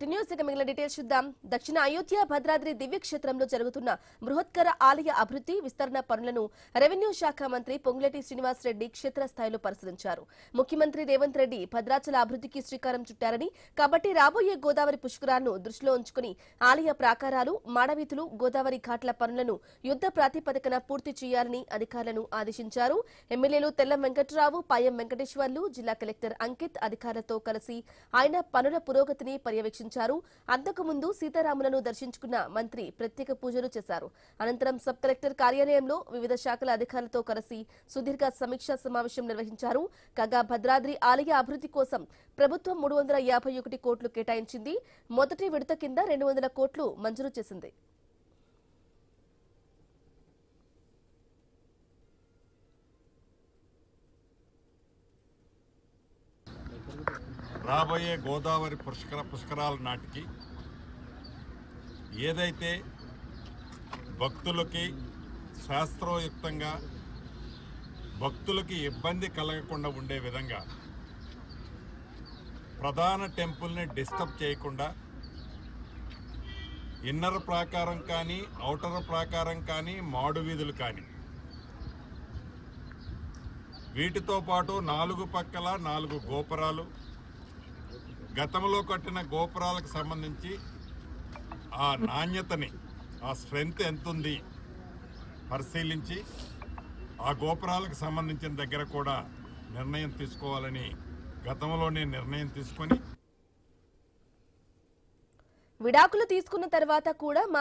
To news. ఇక మిగిలిన details చూద్దాం. దక్షిణ అయోధ్య భద్రాద్రి దివ్యక్షేత్రంలో జరుగుతున్న బృహత్కర ఆలయ అభివృద్ధి విస్తరణ పనులను రెవెన్యూ శాఖ మంత్రి పొంగులేటి శ్రీనివాసరెడ్డి క్షేత్రస్థాయిలో పరిశీలించారు. ముఖ్యమంత్రి రేవంత్ రెడ్డి భద్రాచల అభివృద్ధికి శ్రీకారం చుట్టారని, కాబట్టి రాబోయే గోదావరి పుష్కరాలను దృష్టిలో ఉంచుకుని ఆలయ ప్రాకారాలు, మాడవీధులు, గోదావరి ఘాట్ల పనులను యుద్ధ ప్రాతిపదికన పూర్తి చేయాలని అధికారులను ఆదేశించారు. ఎమ్మెల్యేలు తెల్లం వెంకట్రావు, పాయం వెంకటేశ్వర్లు, జిల్లా కలెక్టర్ అంకిత్ అధికారులతో కలిసి ఆయన పనుల పురోగతిని పర్యవేక్షించారు. అంతకుముందు సీతారాములను దర్శించుకున్న మంత్రి ప్రత్యేక పూజలు చేశారు. అనంతరం సబ్ కలెక్టర్ కార్యాలయంలో వివిధ శాఖల అధికారులతో కలిసి సుదీర్ఘ సమీక్షా సమావేశం నిర్వహించారు. కాగా భద్రాద్రి ఆలయ అభివృద్ధి కోసం ప్రభుత్వం 351 కోట్లు కేటాయించింది. మొదటి విడత కింద 200 కోట్లు మంజూరు చేసింది. రాబోయే గోదావరి పుష్కరాల నాటికి ఏదైతే భక్తులకి శాస్త్రోయుక్తంగా భక్తులకి ఇబ్బంది కలగకుండా ఉండే విధంగా ప్రధాన టెంపుల్ని డిస్టర్బ్ చేయకుండా ఇన్నర్ ప్రాకారం కానీ ఔటర్ ప్రాకారం కానీ మాడు వీధులు కానీ వీటితో పాటు 4 పక్కల 4 గోపురాలు, గతంలో కట్టిన గోపురాలకు సంబంధించి ఆ నాణ్యతని, ఆ స్ట్రెంగ్త్ ఎంతుంది పరిశీలించి ఆ గోపురాలకు సంబంధించిన దగ్గర కూడా నిర్ణయం తీసుకోవాలని గతంలోనే నిర్ణయం తీసుకొని విడాకులు తీసుకున్న తర్వాత కూడా మా